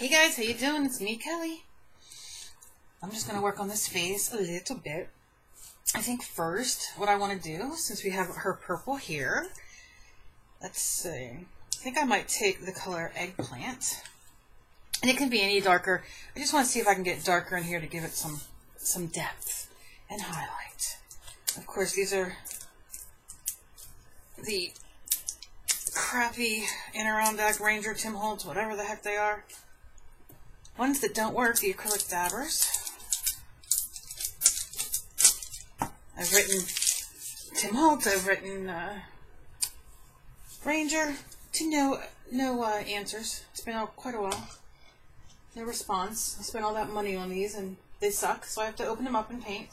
Hey guys, how you doing? It's me, Kelly. I'm just going to work on this face a little bit. I think first, what I want to do, since we have her purple here, let's see. I think I might take the color Eggplant. And it can be any darker. I just want to see if I can get darker in here to give it some depth and highlight. Of course, these are the crappy Adirondack Ranger Tim Holtz, whatever the heck they are. Ones that don't work, the acrylic dabbers. I've written Tim Holtz, I've written Ranger, to no answers. It's been quite a while. No response. I spent all that money on these and they suck, so I have to open them up and paint.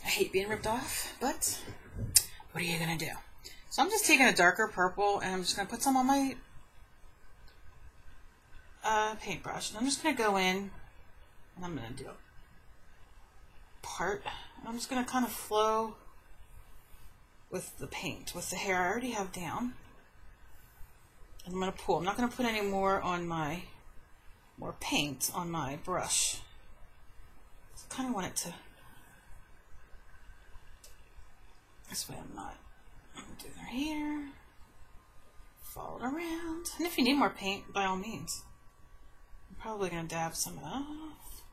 I hate being ripped off, but what are you going to do? So I'm just taking a darker purple and I'm just going to put some on my paintbrush. And I'm just going to go in and I'm going to do a part. And I'm just going to kind of flow with the paint, with the hair I already have down. And I'm going to pull. I'm not going to put any more on my, more paint on my brush. So I kind of want it to, this way I'm not. I'm going to do their hair, follow it around. And if you need more paint, by all means. I'm probably going to dab some off.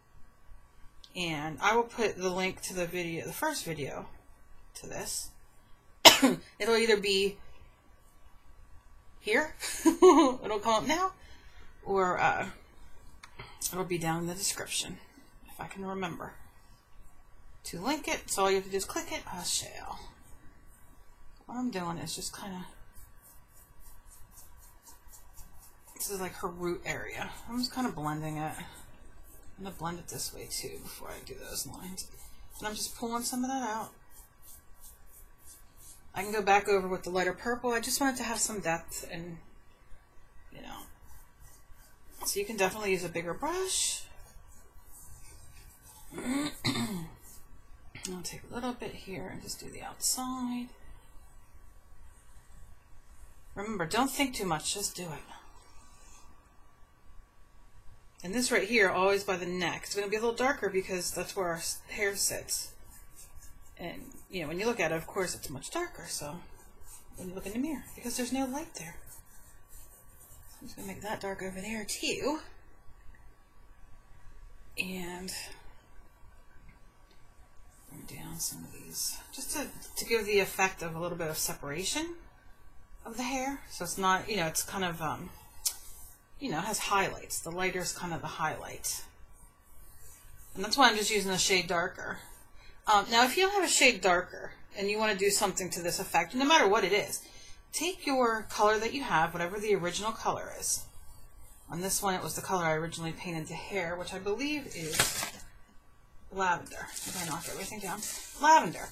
And I will put the link to the video, the first video to this. It'll either be here, it'll come up now, or it'll be down in the description, if I can remember to link it. So all you have to do is click it. I shall. What I'm doing is just kind of, this is like her root area. I'm just kind of blending it. I'm going to blend it this way too before I do those lines. And I'm just pulling some of that out. I can go back over with the lighter purple. I just want it to have some depth and, you know. So you can definitely use a bigger brush. I'll take a little bit here and just do the outside. Remember, don't think too much, just do it. And this right here, always by the neck, it's going to be a little darker because that's where our hair sits. And, you know, when you look at it, of course, it's much darker, so when you look in the mirror, because there's no light there. So I'm just going to make that dark over there, too. And bring down some of these, just to give the effect of a little bit of separation of the hair. So it's not, you know, it's kind of, you know, has highlights. The lighter is kind of the highlight. And that's why I'm just using the shade darker. Now, if you don't have a shade darker and you want to do something to this effect, no matter what it is, take your color that you have, whatever the original color is. On this one, it was the color I originally painted the hair, which I believe is lavender. If I knock everything down. Lavender.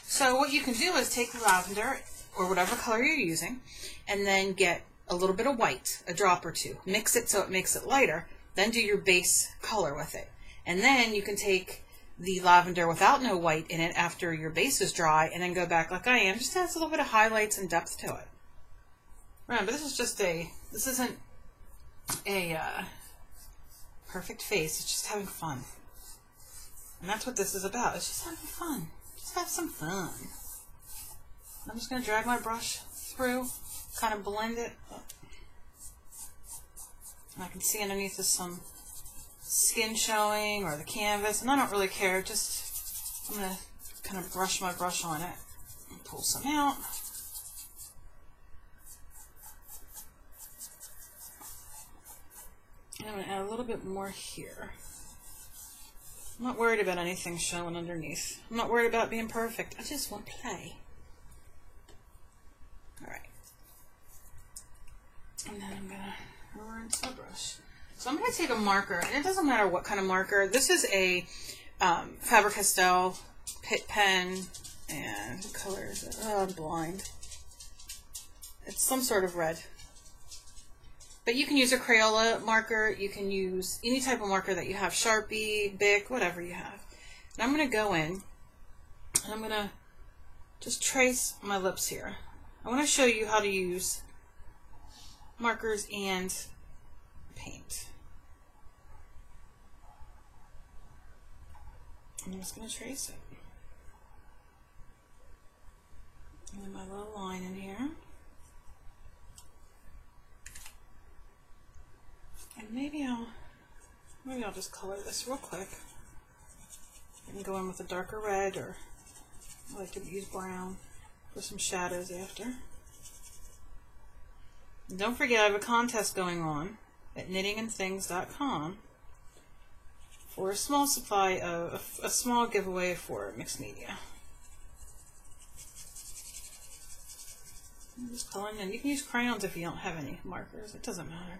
So what you can do is take lavender, or whatever color you're using, and then get a little bit of white, a drop or two. Mix it so it makes it lighter. Then do your base color with it. And then you can take the lavender without no white in it after your base is dry, and then go back like I am. Just adds a little bit of highlights and depth to it. Remember, this is just this isn't a perfect face. It's just having fun. And that's what this is about. It's just having fun. Just have some fun. I'm just going to drag my brush through, kind of blend it. And I can see underneath is some skin showing, or the canvas, and I don't really care. Just, I'm going to kind of brush my brush on it and pull some out. And I'm going to add a little bit more here. I'm not worried about anything showing underneath. I'm not worried about being perfect. I just want play. Alright. And then I'm going to rinse my brush. So I'm going to take a marker, and it doesn't matter what kind of marker. This is a Faber-Castell Pitt pen, and what color is it? Oh, I'm blind. It's some sort of red. But you can use a Crayola marker. You can use any type of marker that you have, Sharpie, Bic, whatever you have. And I'm going to go in, and I'm going to just trace my lips here. I want to show you how to use markers and paint. I'm just going to trace it. And then my little line in here. And maybe I'll just color this real quick. I can go in with a darker red, or I like to use brown for some shadows after. And don't forget, I have a contest going on at knittingandthings.com for a small supply of a small giveaway for mixed media. I'm just coloring in. You can use crayons if you don't have any markers. It doesn't matter.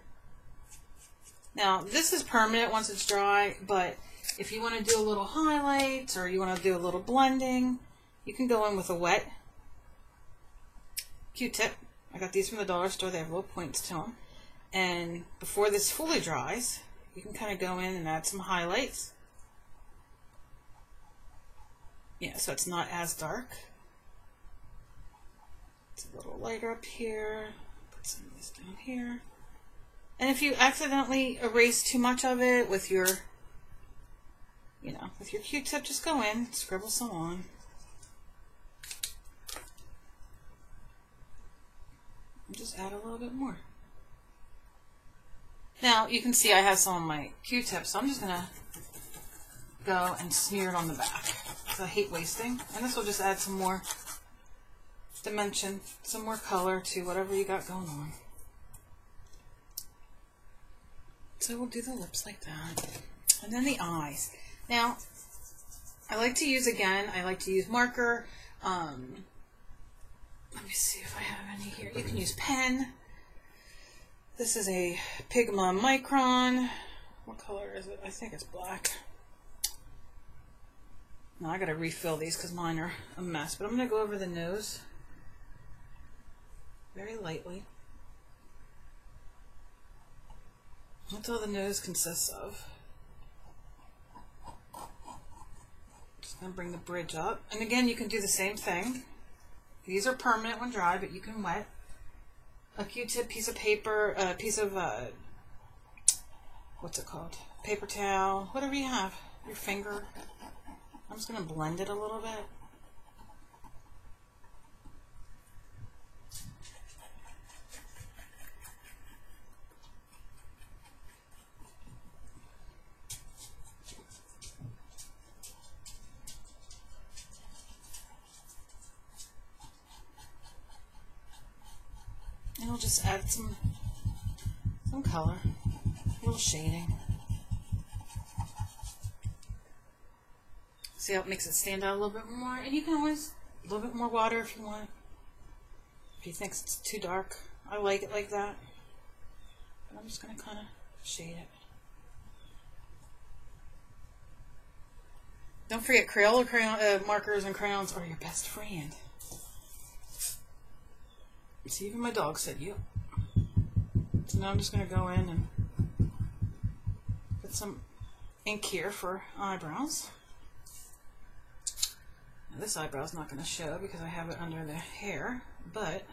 Now, this is permanent once it's dry, but if you want to do a little highlights or you want to do a little blending, you can go in with a wet Q-tip. I got these from the dollar store. They have little points to them. And before this fully dries, you can kind of go in and add some highlights. Yeah, so it's not as dark. It's a little lighter up here. Put some of this down here. And if you accidentally erase too much of it with your, with your Q-tip, just go in, scribble some on. And just add a little bit more. Now, you can see I have some of my Q-tips, so I'm just going to go and smear it on the back, because I hate wasting. And this will just add some more dimension, some more color to whatever you got going on. So we'll do the lips like that. And then the eyes. Now, I like to use marker. Let me see if I have any here. You can use pen. This is a Pigma Micron. What color is it? I think it's black. Now I gotta refill these because mine are a mess. But I'm gonna go over the nose very lightly. That's all the nose consists of. Just going to bring the bridge up. And again, you can do the same thing. These are permanent when dry, but you can wet a Q-tip, piece of paper, a piece of, what's it called? Paper towel, whatever you have. Your finger. I'm just going to blend it a little bit. And I'll just add some color, a little shading. See how it makes it stand out a little bit more? And you can always, a little bit more water if you want. If you think it's too dark. I like it like that. But I'm just going to kind of shade it. Don't forget, Crayola markers and crayons are your best friend. See, even my dog said you. So now I'm just going to go in and put some ink here for eyebrows. Now this eyebrow's not going to show because I have it under the hair, but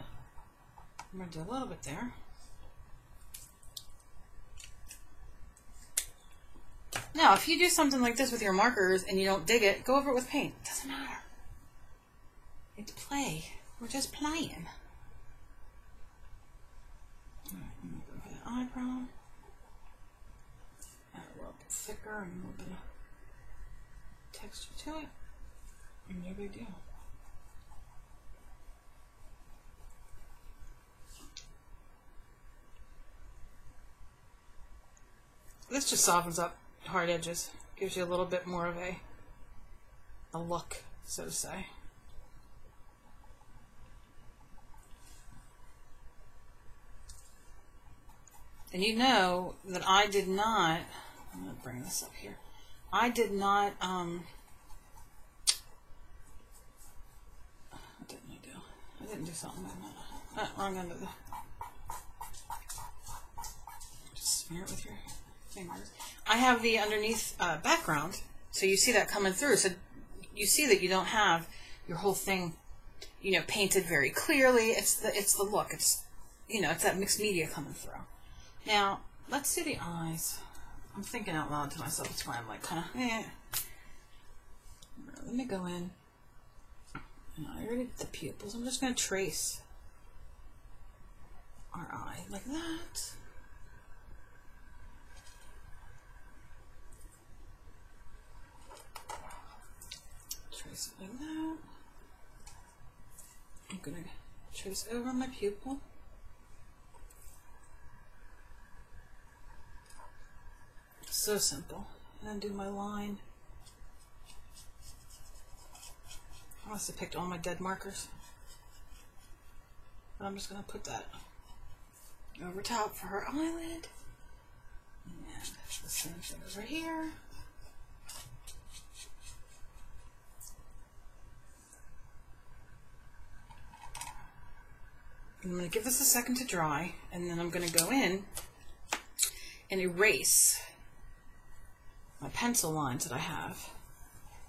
I'm going to do a little bit there. Now, if you do something like this with your markers and you don't dig it, go over it with paint. It doesn't matter. It's play. We're just playing. Eyebrow, add a little bit thicker and a little bit of texture to it, and no big deal. This just softens up hard edges, gives you a little bit more of a look, so to say. And you know that I did not, I'm going to bring this up here, I did not, what didn't I do? I didn't do something like that. Wrong end of the, just smear it with your fingers. I have the underneath background, so you see that coming through, so you see that you don't have your whole thing, painted very clearly. It's the look, it's you know, it's that mixed media coming through. Now, let's do the eyes. I'm thinking out loud to myself. That's why I'm like kind of, Let me go in. I already did the pupils. I'm just going to trace our eye like that. Trace it like that. I'm going to trace over my pupil. So simple. And then do my line. I must have picked all my dead markers. But I'm just going to put that over top for her eyelid. And the same thing over here. I'm going to give this a second to dry, and then I'm going to go in and erase my pencil lines that I have.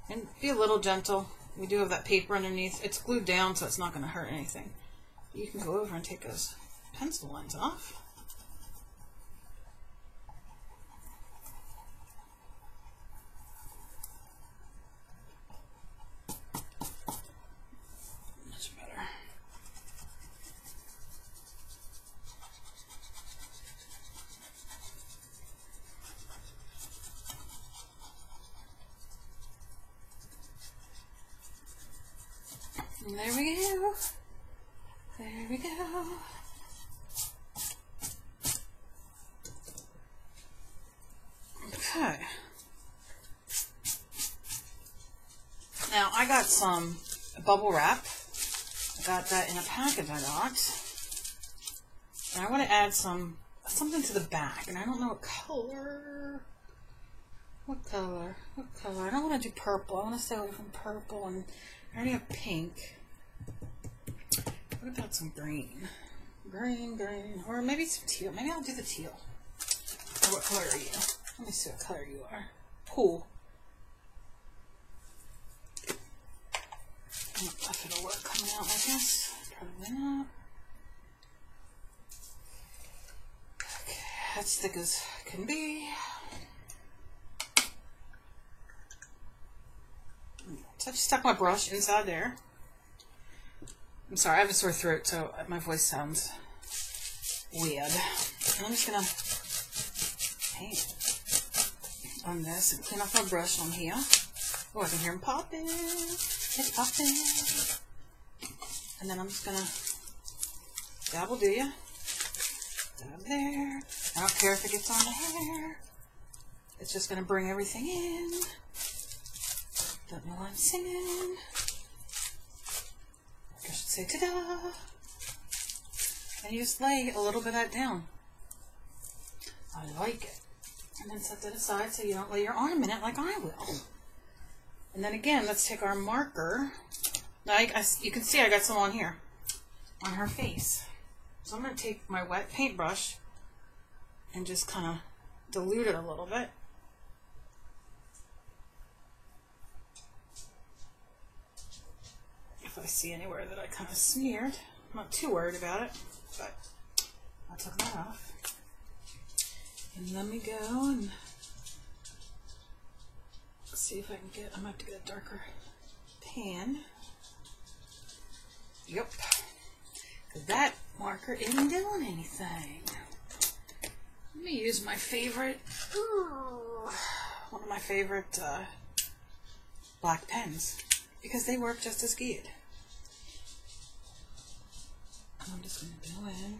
And be a little gentle. We do have that paper underneath. It's glued down, so it's not going to hurt anything. You can go over and take those pencil lines off. Much better. And there we go. There we go. Okay. Now I got some bubble wrap. I got that in a package I got. And I want to add something to the back, and I don't know what color. What color? What color? I don't want to do purple. I want to stay away from purple, and I already have pink. What about some green? Green, or maybe some teal. Maybe I'll do the teal. Or what color are you? Let me see what color you are. Cool. I don't know if it'll work coming out like this. Probably not. Okay, that's thick as can be. So I just stuck my brush inside there. I'm sorry, I have a sore throat, so my voice sounds weird. And I'm just gonna paint on this and clean off my brush on here. Oh, I can hear him popping. It's popping. And then I'm just gonna dabble, do ya? Dab there. I don't care if it gets on the hair. It's just gonna bring everything in. Don't know why I'm singing. I should say ta-da. And you just lay a little bit of that down. I like it. And then set that aside so you don't lay your arm in it like I will. And then again, let's take our marker. Now you can see I got some on here, on her face. So I'm going to take my wet paintbrush and just kind of dilute it a little bit. If I see anywhere that I kind of smeared. I'm not too worried about it, but I took that off. And let me go and see if I can get, I might have to get a darker pan. Yep. Because that marker isn't doing anything. Let me use my favorite, one of my favorite black pens, because they work just as good. I'm just going to go in.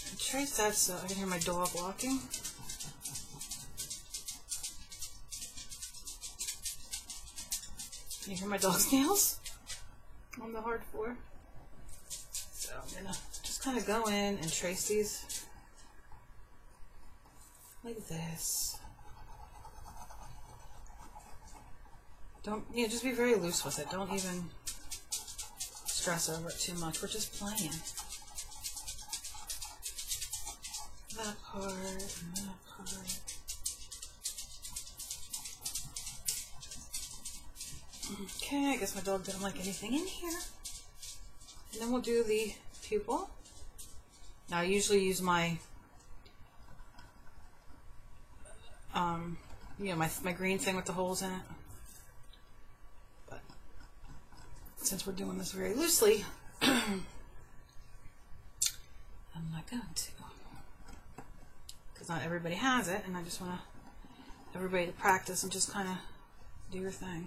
And trace that so I can hear my dog walking. Can you hear my dog's nails on the hard floor? So I'm going to just kind of go in and trace these like this. Don't, just be very loose with it. Don't even stress over it too much. We're just playing. That part and that part. Okay, I guess my dog didn't like anything in here. And then we'll do the pupil. Now I usually use my, you know, my green thing with the holes in it. But since we're doing this very loosely, I'm not going to. Because not everybody has it, and I just want everybody to practice and just kind of do your thing.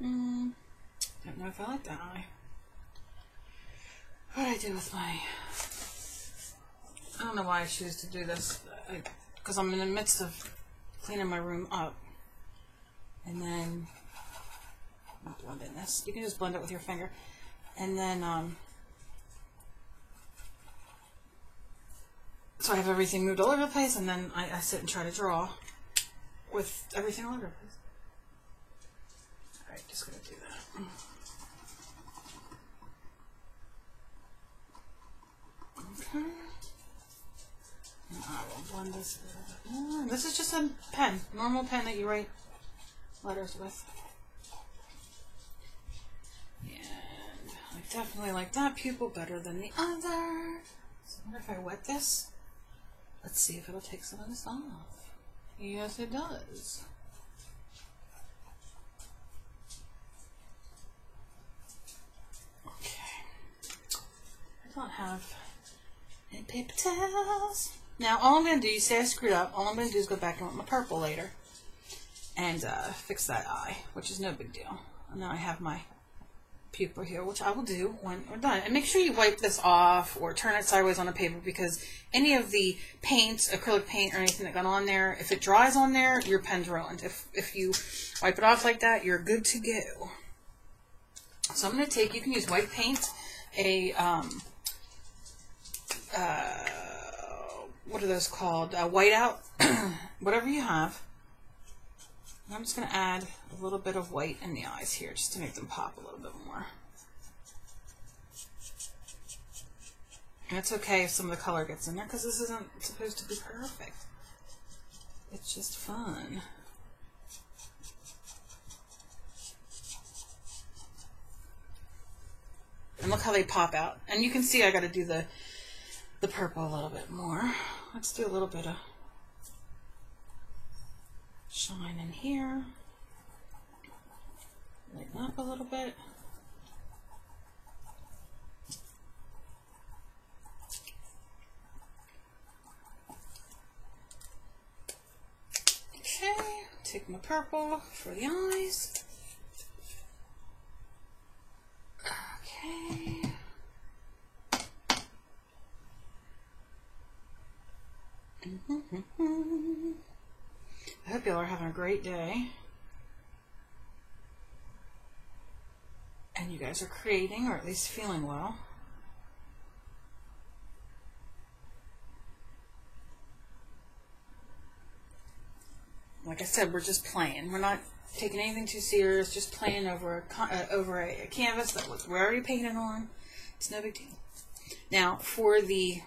Don't know if I like that eye. What do I do with my... I don't know why I choose to do this. Because I'm in the midst of cleaning my room up. And then... I'm blending this. You can just blend it with your finger. And then... so I have everything moved all over the place, and then I sit and try to draw with everything all over the place. Alright, just gonna do that. Okay. And I will blend this a little bit more. This is just a pen, normal pen that you write letters with. And I definitely like that pupil better than the other. So I wonder if I wet this. Let's see if it'll take some of this off. Yes, it does. I don't have any paper towels. Now all I'm going to do, you say I screwed up, all I'm going to do is go back and with my purple later and fix that eye, which is no big deal. And now I have my pupil here, which I will do when we're done. And make sure you wipe this off or turn it sideways on the paper, because any of the paint, acrylic paint or anything that got on there, if it dries on there, your pen's ruined. If you wipe it off like that, you're good to go. So I'm going to take, you can use white paint, a what are those called? Whiteout, whatever you have. And I'm just going to add a little bit of white in the eyes here, just to make them pop a little bit more. And it's okay if some of the color gets in there, because this isn't supposed to be perfect. It's just fun. And look how they pop out. And you can see I got to do the purple a little bit more. Let's do a little bit of shine in here. Lighten up a little bit. Okay, take my purple for the eyes. Okay. I hope y'all are having a great day. And you guys are creating, or at least feeling well. Like I said, we're just playing. We're not taking anything too serious, just playing over a canvas that we're already painted on. It's no big deal. Now, for the...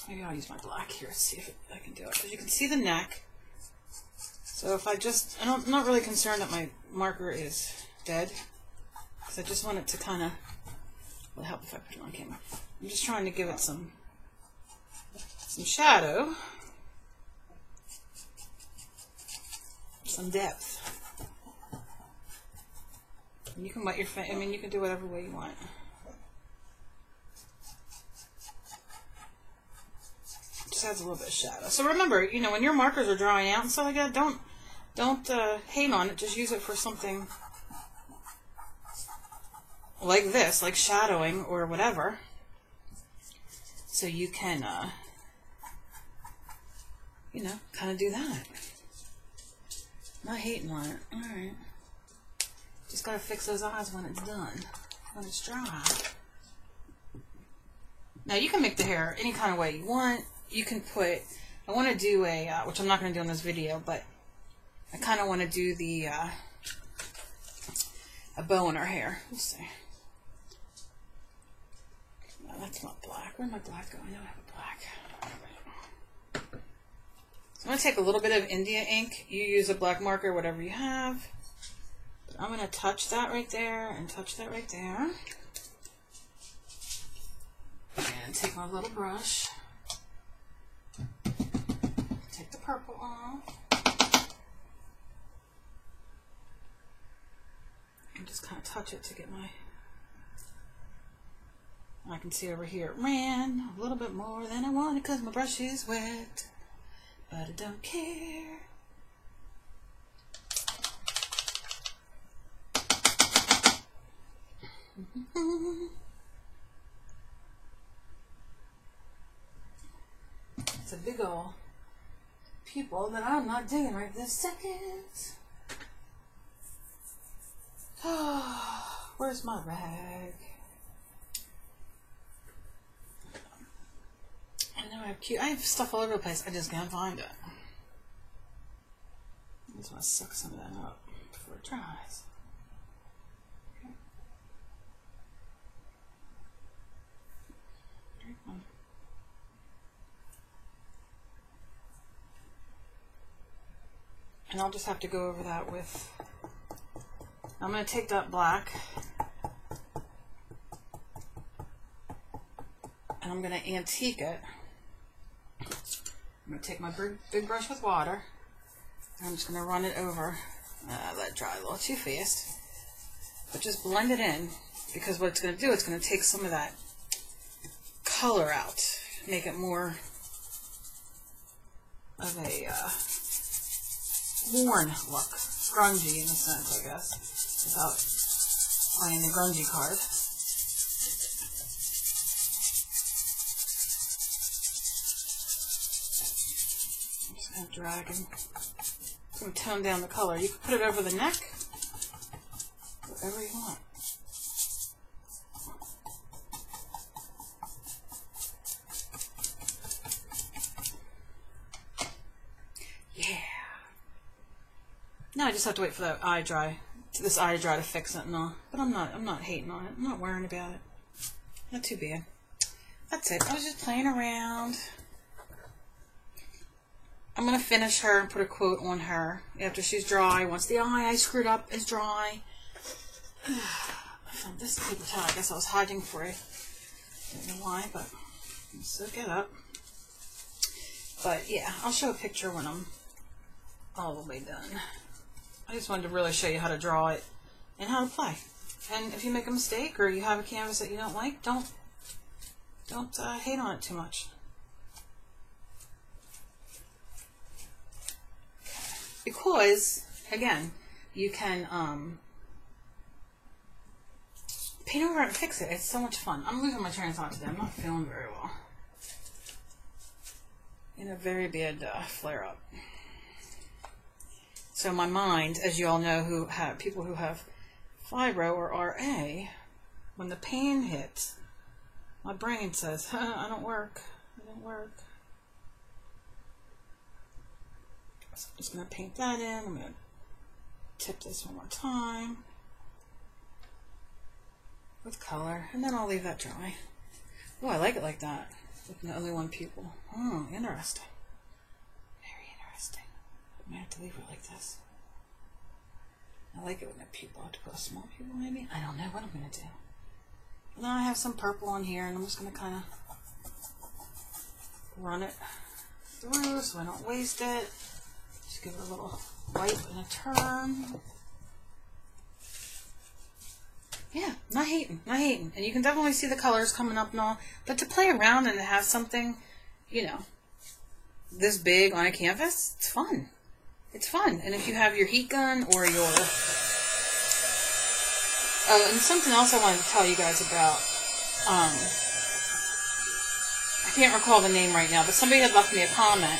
maybe I'll use my black here to see if I can do it. Because you can see the neck. So if I'm not really concerned that my marker is dead. Because I just want it to kind of, will help if I put it on camera. I'm just trying to give it some shadow. Some depth. And you can wet your face, I mean, you can do whatever way you want. Just adds a little bit of shadow. So remember, you know, when your markers are drying out and stuff like that, don't hate on it. Just use it for something like this, like shadowing or whatever. So you can, you know, kind of do that. Not hating on it. Alright. Just gotta fix those eyes when it's done. When it's dry. Now you can make the hair any kind of way you want. You can put, I want to do a, which I'm not going to do in this video, but I kind of want to do the, a bow in her hair. Let's see. No, that's not black. Where'd my black go? I know I have a black. So I'm going to take a little bit of India ink. You use a black marker, whatever you have. But I'm going to touch that right there and touch that right there. And take my little brush. Take the purple off. And just kind of touch it to get my... I can see over here it ran a little bit more than I wanted because my brush is wet. But I don't care. It's a big ol' pupil that I'm not digging right this second. Oh, where's my rag? I have stuff all over the place. I just can't find it. I just want to suck some of that up before it dries. Okay. And I'll just have to go over that with... I'm going to take that black and I'm going to antique it. I'm going to take my big brush with water, and I'm just going to run it over. Let it dry a little too fast. But just blend it in, because what it's going to do, it's going to take some of that color out. Make it more of a worn look. Grungy in a sense, I guess, without playing the grungy card. Drag and I'm going to tone down the color. You can put it over the neck, whatever you want. Yeah. Now I just have to wait for that eye dry, this eye dry to fix it and all. But I'm not hating on it. I'm not worrying about it. Not too bad. That's it. I was just playing around. I'm going to finish her and put a quote on her after she's dry. Once the eye I screwed up is dry. I found this paper towel. I guess I was hiding for it. Don't know why, but I'll soak it up. But yeah, I'll show a picture when I'm all the way done. I just wanted to really show you how to draw it and how to play. And if you make a mistake or you have a canvas that you don't like, don't hate on it too much. Because, again, you can paint over it and fix it. It's so much fun. I'm losing my train of thought today. I'm not feeling very well. In a very bad flare-up. So my mind, as you all know, people who have fibro or RA, when the pain hits, my brain says, I don't work. I don't work. So I'm just going to paint that in. I'm going to tip this one more time with color, and then I'll leave that dry. Oh, I like it like that, with only one pupil. Oh, interesting. Very interesting. I might have to leave it like this. I like it with no pupil. I have to put a small pupil maybe? I don't know what I'm going to do. And then I have some purple on here, and I'm just going to kind of run it through so I don't waste it. Just give it a little wipe and a turn. Yeah, not hating, not hating. And you can definitely see the colors coming up and all. But to play around and to have something, you know, this big on a canvas, it's fun. It's fun. And if you have your heat gun or your... Oh, and something else I wanted to tell you guys about. I can't recall the name right now, but somebody had left me a comment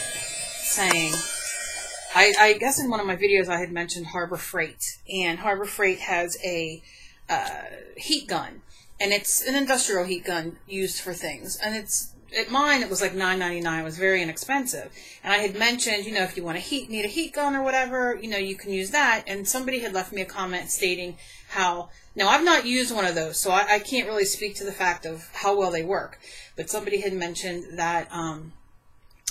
saying... I guess in one of my videos I had mentioned Harbor Freight. And Harbor Freight has a... heat gun, and it's an industrial heat gun used for things, and it's at mine it was like $9.99. It was very inexpensive, and I had mentioned, you know, if you want to need a heat gun or whatever, you know, you can use that. And somebody had left me a comment stating how, now I've not used one of those, so I can't really speak to the fact of how well they work, but somebody had mentioned that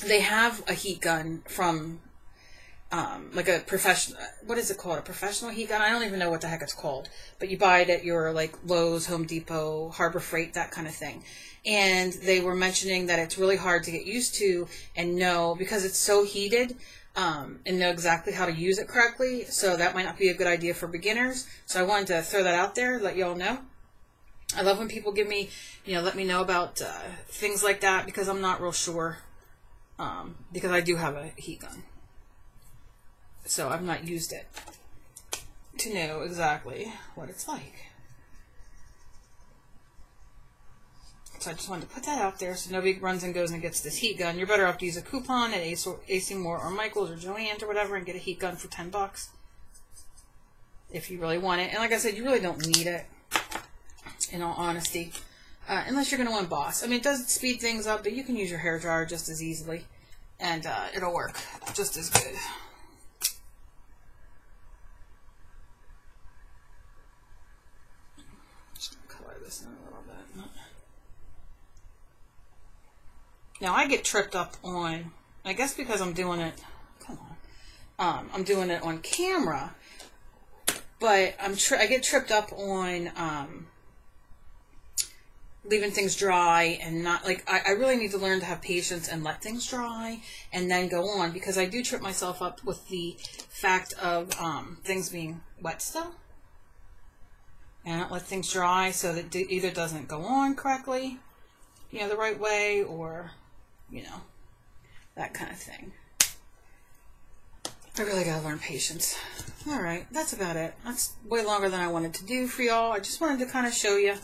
they have a heat gun from like a professional, what is it called? A professional heat gun? I don't even know what the heck it's called. But you buy it at your like Lowe's, Home Depot, Harbor Freight, that kind of thing. And they were mentioning that it's really hard to get used to and know because it's so heated and know exactly how to use it correctly. So that might not be a good idea for beginners. So I wanted to throw that out there, let y'all know. I love when people give me, let me know about things like that because I'm not real sure because I do have a heat gun. So I've not used it to know exactly what it's like. So I just wanted to put that out there so nobody runs and goes and gets this heat gun. You're better off to use a coupon at AC Moore or Michael's or Joann's or whatever and get a heat gun for $10 if you really want it. And like I said, you really don't need it, in all honesty, unless you're going to emboss. I mean, it does speed things up, but you can use your hairdryer just as easily, and it'll work just as good. Just going to color this in a little bit. Now, I get tripped up on, I guess because I'm doing it, I'm doing it on camera, but I get tripped up on leaving things dry and not, like, I really need to learn to have patience and let things dry and then go on, because I do trip myself up with the fact of things being wet still. And I don't let things dry so that it either doesn't go on correctly, the right way, or, that kind of thing. I really gotta learn patience. Alright, that's about it. That's way longer than I wanted to do for y'all. I just wanted to kind of show you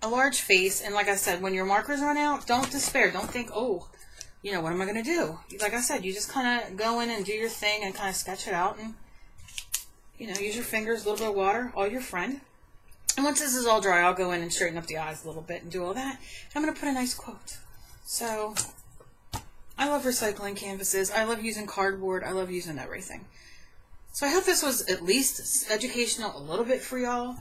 a large face, and like I said, when your markers run out, don't despair. Don't think, oh, what am I going to do? Like I said, you just kind of go in and do your thing and kind of sketch it out, and, use your fingers, a little bit of water, all your friend. And once this is all dry, I'll go in and straighten up the eyes a little bit and do all that. And I'm going to put a nice quote. So, I love recycling canvases. I love using cardboard. I love using everything. So I hope this was at least educational a little bit for y'all.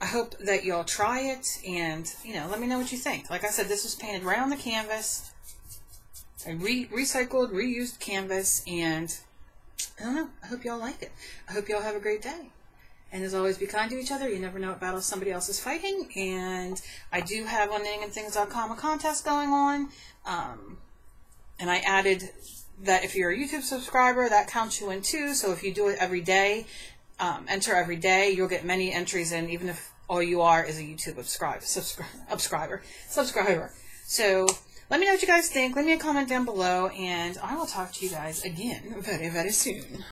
I hope that y'all try it and, let me know what you think. Like I said, this was painted right on the canvas. I recycled, reused canvas, and I don't know. I hope y'all like it. I hope y'all have a great day. And as always, be kind to each other. You never know what battles somebody else is fighting. And I do have on knittingandthings.com a contest going on. And I added that if you're a YouTube subscriber, that counts you in too. So if you do it every day, enter every day, you'll get many entries in, even if all you are is a YouTube subscriber. So let me know what you guys think. Leave me a comment down below, and I will talk to you guys again very, very soon.